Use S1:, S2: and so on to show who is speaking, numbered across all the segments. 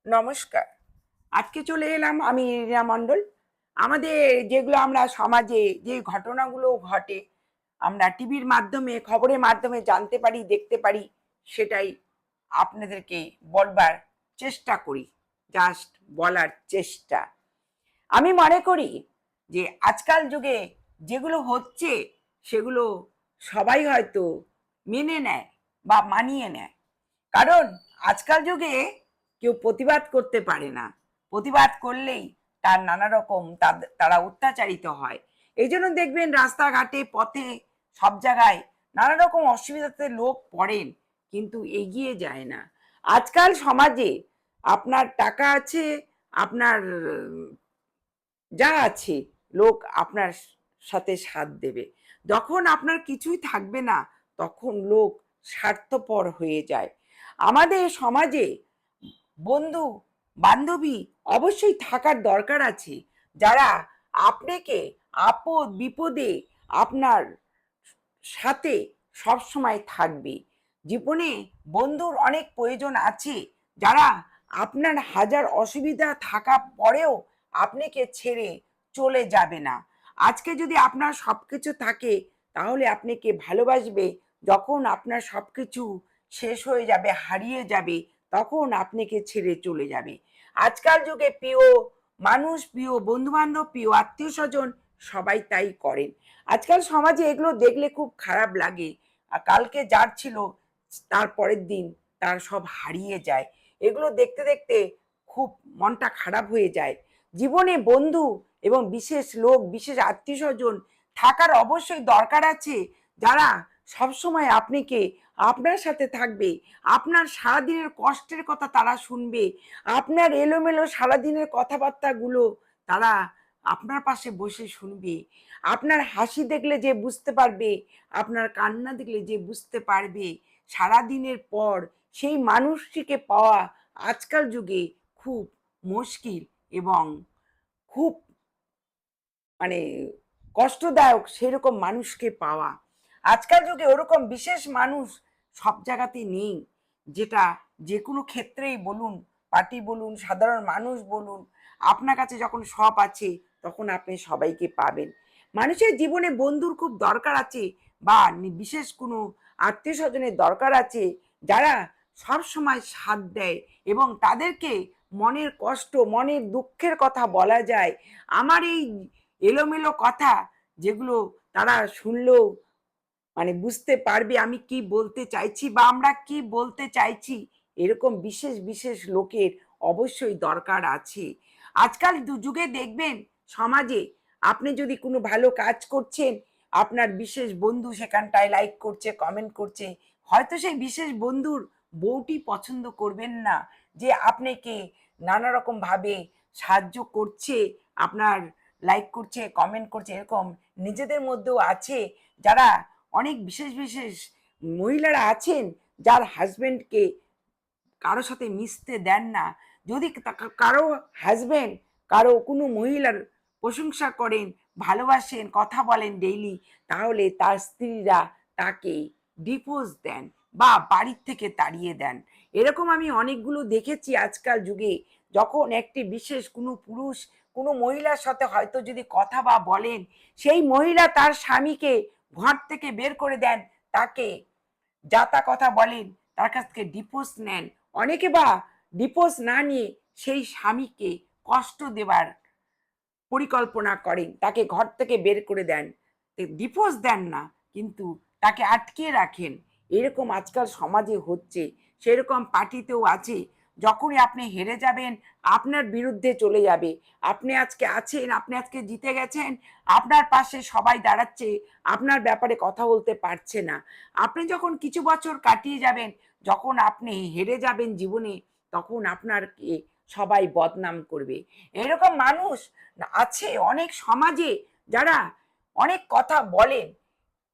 S1: নমস্কার। আজকে চলে এলাম আমি রিনা মণ্ডল। আমাদের যেগুলো আমরা সমাজে যে ঘটনাগুলো ঘটে আমরা টিভির মাধ্যমে খবরের মাধ্যমে জানতে পারি দেখতে পারি, সেটাই আপনাদেরকে বলবার চেষ্টা করি, জাস্ট বলার চেষ্টা। আমি মনে করি যে আজকাল যুগে যেগুলো হচ্ছে সেগুলো সবাই হয়তো মেনে নেয় বা মানিয়ে নেয়। কারণ আজকাল যুগে কেউ প্রতিবাদ করতে পারে না, প্রতিবাদ করলেই তার নানা রকম তারা অত্যাচারিত হয়। এই জন্য দেখবেন রাস্তাঘাটে পথে সব জায়গায় নানা রকম অসুবিধাতে লোক পড়েন, কিন্তু এগিয়ে যায় না। আজকাল সমাজে আপনার টাকা আছে, আপনার যা আছে, লোক আপনার সাথে সাথ দেবে। যখন আপনার কিছুই থাকবে না তখন লোক স্বার্থপর হয়ে যায়। আমাদের সমাজে বন্ধু বান্ধবী অবশ্যই থাকার দরকার আছে, যারা আপনাকে আপদ বিপদে আপনার সাথে সব সময় থাকবে। জীবনে বন্ধুর অনেক প্রয়োজন আছে, যারা আপনার হাজার অসুবিধা থাকা পরেও আপনাকে ছেড়ে চলে যাবে না। আজকে যদি আপনার সবকিছু থাকে তাহলে আপনাকে ভালোবাসবে, যখন আপনার সবকিছু শেষ হয়ে যাবে, হারিয়ে যাবে, তখন আপনাকে ছেড়ে চলে যাবে। আজকাল যুগে প্রিয় মানুষ, প্রিয় বন্ধু বান্ধব, প্রিয় আত্মীয় স্বজন সবাই তাই করেন। আজকাল সমাজে এগুলো দেখলে খুব খারাপ লাগে। আর কালকে যার ছিল তার পরের দিন তার সব হারিয়ে যায়। এগুলো দেখতে দেখতে খুব মনটা খারাপ হয়ে যায়। জীবনে বন্ধু এবং বিশেষ লোক, বিশেষ আত্মীয় স্বজন থাকার অবশ্যই দরকার আছে, যারা সবসময় আপনাকে আপনার সাথে থাকবে, আপনার সারাদিনের কষ্টের কথা তারা শুনবে, আপনার এলোমেলো সারাদিনের কথাবার্তাগুলো তারা আপনার পাশে বসে শুনবে, আপনার হাসি দেখলে যে বুঝতে পারবে, আপনার কান্না দেখলে যে বুঝতে পারবে। সারাদিনের পর সেই মানুষটিকে পাওয়া আজকাল যুগে খুব মুশকিল এবং খুব মানে কষ্টদায়ক সেরকম মানুষকে পাওয়া। আজকাল যুগে ওরকম বিশেষ মানুষ সব জায়গাতে নেই, যেটা যে কোনো ক্ষেত্রেই বলুন, পার্টি বলুন, সাধারণ মানুষ বলুন, আপনার কাছে যখন সব আছে তখন আপনি সবাইকে পাবেন। মানুষের জীবনে বন্ধুর খুব দরকার আছে, বা বিশেষ কোনো আত্মীয় স্বজনের দরকার আছে, যারা সব সময় সাথ দেয় এবং তাদেরকে মনের কষ্ট, মনের দুঃখের কথা বলা যায়। আমার এই এলোমেলো কথা যেগুলো তারা শুনলেও বুঝতে পারবে আমি কি বলতে চাইছি বা আমরা কি বলতে চাইছি, এরকম বিশেষ বিশেষ লোকের অবশ্যই দরকার আছে। আজকাল যুগে দেখবেন সমাজে আপনি যদি কোনো ভালো কাজ করছেন, আপনার বিশেষ বন্ধু সেখানটায় লাইক করছে, কমেন্ট করছে, হয়তো সেই বিশেষ বন্ধুর বউটি পছন্দ করবেন না যে আপনাকে নানা রকম ভাবে সাহায্য করছে, আপনার লাইক করছে, কমেন্ট করছে। এরকম নিজেদের মধ্যেও আছে যারা অনেক বিশেষ বিশেষ মহিলারা আছেন, যার হাজবেন্ডকে কারো সাথে মিশতে দেন না। যদি কারো হাজবেন্ড কারো কোনো মহিলার প্রশংসা করেন, ভালোবাসেন, কথা বলেন ডেইলি, তাহলে তার স্ত্রীরা তাকে ডিভোর্স দেন বা বাড়ির থেকে তাড়িয়ে দেন। এরকম আমি অনেকগুলো দেখেছি আজকাল যুগে। যখন একটি বিশেষ কোনো পুরুষ কোনো মহিলার সাথে হয়তো যদি কথা বা বলেন, সেই মহিলা তার স্বামীকে ঘর থেকে বের করে দেন, তাকে যা তা কথা বলেন, তার কাছ থেকে ডিভোর্স নেন। অনেকে বা ডিভোর্স না নিয়ে সেই স্বামীকে কষ্ট দেবার পরিকল্পনা করেন, তাকে ঘর থেকে বের করে দেন, ডিভোর্স দেন না, কিন্তু তাকে আটকে রাখেন। এরকম আজকাল সমাজে হচ্ছে। সেরকম পার্টিতেও আছে, যখনই আপনি হেরে যাবেন আপনার বিরুদ্ধে চলে যাবে। আপনি আজকে আছেন, আপনি আজকে জিতে গেছেন, আপনার পাশে সবাই দাঁড়াচ্ছে, আপনার ব্যাপারে কথা বলতে পারছে না। আপনি যখন কিছু বছর কাটিয়ে যাবেন, যখন আপনি হেরে যাবেন জীবনে, তখন আপনারকে সবাই বদনাম করবে। এরকম মানুষ আছে অনেক সমাজে, যারা অনেক কথা বলেন,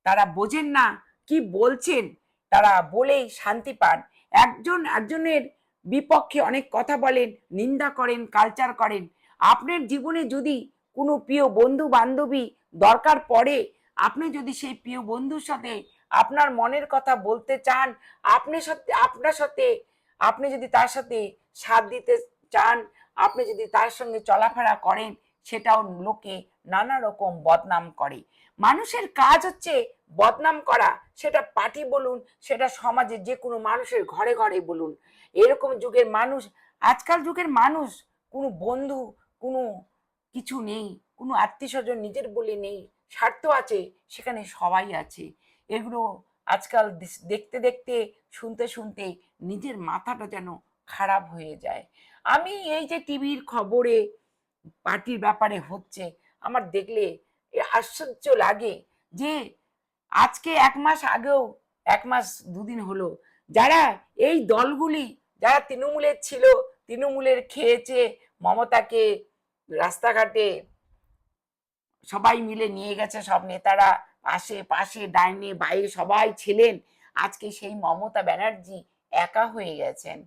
S1: তারা বোঝেন না কি বলছেন, তারা বলেই শান্তি পান। একজন একজনের বিপক্ষে অনেক কথা বলেন, নিন্দা করেন, কালচার করেন। আপনার জীবনে যদি কোনো প্রিয় বন্ধু বান্ধবী দরকার পড়ে, আপনি যদি সেই প্রিয় বন্ধুর সাথে আপনার মনের কথা বলতে চান, আপনার সাথে আপনি যদি তার সাথে সাথ দিতে চান, আপনি যদি তার সঙ্গে চলাফেরা করেন, সেটাও লোকে নানা রকম বদনাম করে। মানুষের কাজ হচ্ছে বদনাম করা, সেটা পার্টি বলুন, সেটা সমাজে যে কোনো মানুষের ঘরে ঘরে বলুন। এরকম যুগের মানুষ, আজকাল যুগের মানুষ কোনো বন্ধু, কোনো কিছু নেই, কোনো আত্মীয় স্বজন নিজের বলে নেই, স্বার্থ আছে, সেখানে সবাই আছে। এগুলো আজকাল দেখতে দেখতে, শুনতে শুনতে নিজের মাথাটা যেন খারাপ হয়ে যায়। আমি এই যে টিভির খবরে পার্টির ব্যাপারে হচ্ছে, আমার দেখলে আশ্চর্য লাগে যে আজকে 1 মাস আগেও, 1 মাস 2 দিন হলো, যারা এই দলগুলি, যারা তৃণমূলের ছিল, তৃণমূলের খেয়েছে, মমতাকে রাস্তাঘাটে সবাই মিলে নিয়ে গেছে, সব নেতারা আশেপাশে ডাইনে বাইরে সবাই ছিলেন, আজকে সেই মমতা ব্যানার্জি একা হয়ে গেছেন,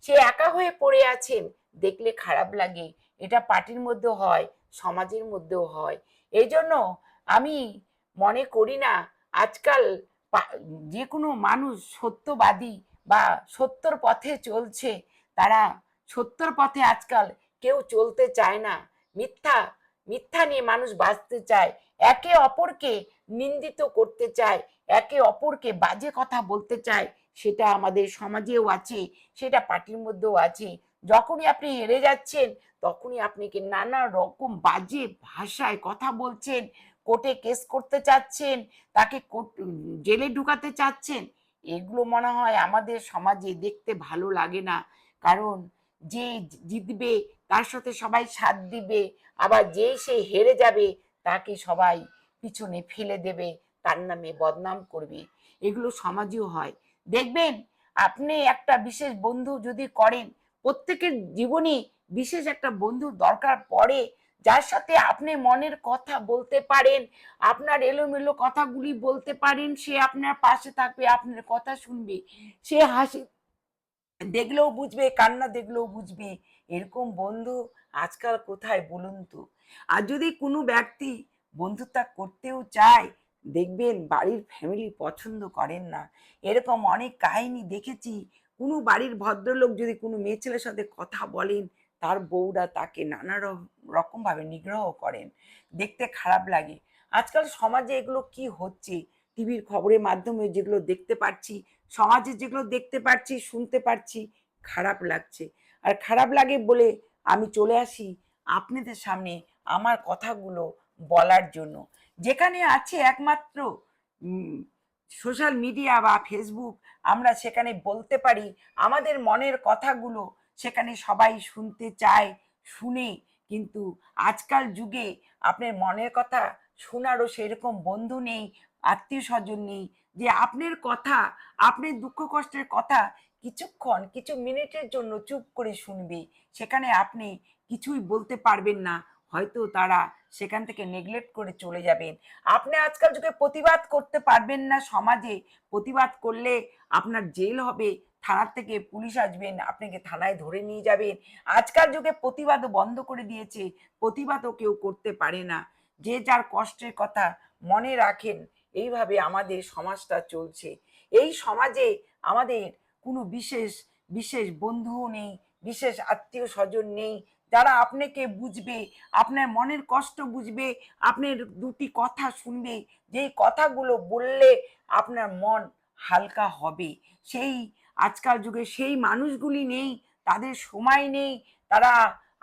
S1: সে একা হয়ে পড়ে আছেন। দেখলে খারাপ লাগে। এটা পার্টির মধ্যেও হয়, সমাজের মধ্যেও হয়। এই জন্য আমি মনে করি না আজকাল যে কোনো মানুষ সত্যবাদী বা সত্যর পথে চলছে, তারা সত্যর পথে আজকাল কেউ চলতে চায় না। মিথ্যা মিথ্যা নিয়ে মানুষ বাঁচতে চায়, একে অপরকে নিন্দিত করতে চায়, একে অপরকে বাজে কথা বলতে চায়। সেটা আমাদের সমাজেও আছে, সেটা পার্টির মধ্যেও আছে। যখনই আপনি হেরে যাচ্ছেন, তখনই আপনাকে নানা রকম বাজে ভাষায় কথা বলছেন, কোর্টে কেস করতে চাচ্ছেন, তাকে জেলে ঢুকাতে চাচ্ছেন। এগুলো মনে হয় আমাদের সমাজে দেখতে ভালো লাগে না। কারণ যে জিতবে তার সাথে সবাই সাথ দিবে, আবার যে সে হেরে যাবে তাকে সবাই পিছনে ফেলে দেবে, তার নামে বদনাম করবে। এগুলো সমাজেও হয়। দেখবেন, আপনি একটা বিশেষ বন্ধু যদি করেন, প্রত্যেকের জীবনে বিশেষ একটা বন্ধুর দরকার পড়ে, যার সাথে আপনি মনের কথা বলতে পারেন, আপনার এলোমেলো কথাগুলি বলতে পারেন, সে আপনার পাশে থাকবে, আপনার কথা শুনবে, সে হাসি দেখলেও বুঝবে, কান্না দেখলেও বুঝবে। এরকম বন্ধু আজকাল কোথায় বলুন তো? আর যদি কোনো ব্যক্তি বন্ধুতা করতেও চায়, দেখবেন বাড়ির ফ্যামিলি পছন্দ করেন না। এরকম অনেক কাহিনী দেখেছি। কোনো বাড়ির ভদ্রলোক যদি কোনো মেয়ে ছেলের সাথে কথা বলেন, তার বউরা তাকে নানা রকমভাবে নিগ্রহ করেন। দেখতে খারাপ লাগে। আজকাল সমাজে এগুলো কি হচ্ছে, টিভির খবরের মাধ্যমে যেগুলো দেখতে পাচ্ছি, সমাজে যেগুলো দেখতে পাচ্ছি, শুনতে পাচ্ছি, খারাপ লাগছে। আর খারাপ লাগে বলে আমি চলে আসি আপনাদের সামনে আমার কথাগুলো বলার জন্য। যেখানে আছে একমাত্র সোশ্যাল মিডিয়া বা ফেসবুক, আমরা সেখানে বলতে পারি আমাদের মনের কথাগুলো, সেখানে সবাই শুনতে চায়, শুনে। কিন্তু আজকাল যুগে আপনার মনের কথা শোনারও সেরকম বন্ধু নেই, আত্মীয় স্বজন নেই, যে আপনার কথা, আপনার দুঃখ কষ্টের কথা কিছুক্ষণ, কিছু মিনিটের জন্য চুপ করে শুনবে। সেখানে আপনি কিছুই বলতে পারবেন না, হয়তো তারা সেখান থেকে নেগলেক্ট করে চলে যাবেন। আপনি আজকাল যুগে প্রতিবাদ করতে পারবেন না সমাজে, প্রতিবাদ করলে আপনার জেল হবে, থানার থেকে পুলিশ আসবেন, আপনাকে থানায় ধরে নিয়ে যাবেন। আজকাল যুগে প্রতিবাদও বন্ধ করে দিয়েছে, প্রতিবাদও কেউ করতে পারে না। যে যার কষ্টের কথা মনে রাখেন, এইভাবে আমাদের সমাজটা চলছে। এই সমাজে আমাদের কোনো বিশেষ বিশেষ বন্ধুও নেই, বিশেষ আত্মীয় স্বজন নেই, যারা আপনাকে বুঝবে, আপনার মনের কষ্ট বুঝবে, আপনার দুটি কথা শুনবে, যেই কথাগুলো বললে আপনার মন হালকা হবে। সেই আজকাল যুগে সেই মানুষগুলি নেই, তাদের সময় নেই। তারা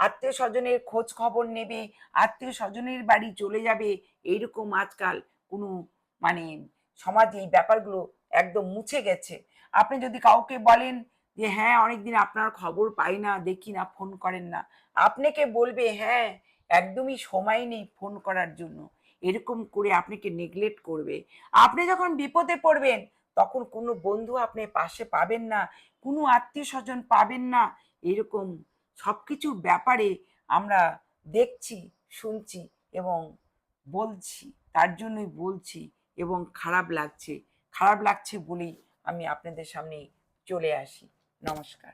S1: আত্মীয় স্বজনের খোঁজ খবর নেবে, আত্মীয় স্বজনের বাড়ি চলে যাবে। এইরকম আজকাল কোনো মানে সমাজে এই ব্যাপারগুলো একদম মুছে গেছে। আপনি যদি কাউকে বলেন যে হ্যাঁ অনেকদিন আপনার খবর পাই না, দেখি না, ফোন করেন না, আপনাকে বলবে হ্যাঁ একদমই সময় নেই ফোন করার জন্য, এরকম করে আপনাকে নেগলেক্ট করবে। আপনি যখন বিপদে পড়বেন, তখন কোনো বন্ধু আপনি পাশে পাবেন না, কোনো আত্মীয় স্বজন পাবেন না। এরকম সব কিছুর ব্যাপারে আমরা দেখছি, শুনছি এবং বলছি। তার জন্যই বলছি এবং খারাপ লাগছে, খারাপ লাগছে বলেই আমি আপনাদের সামনে চলে আসি। নমস্কার।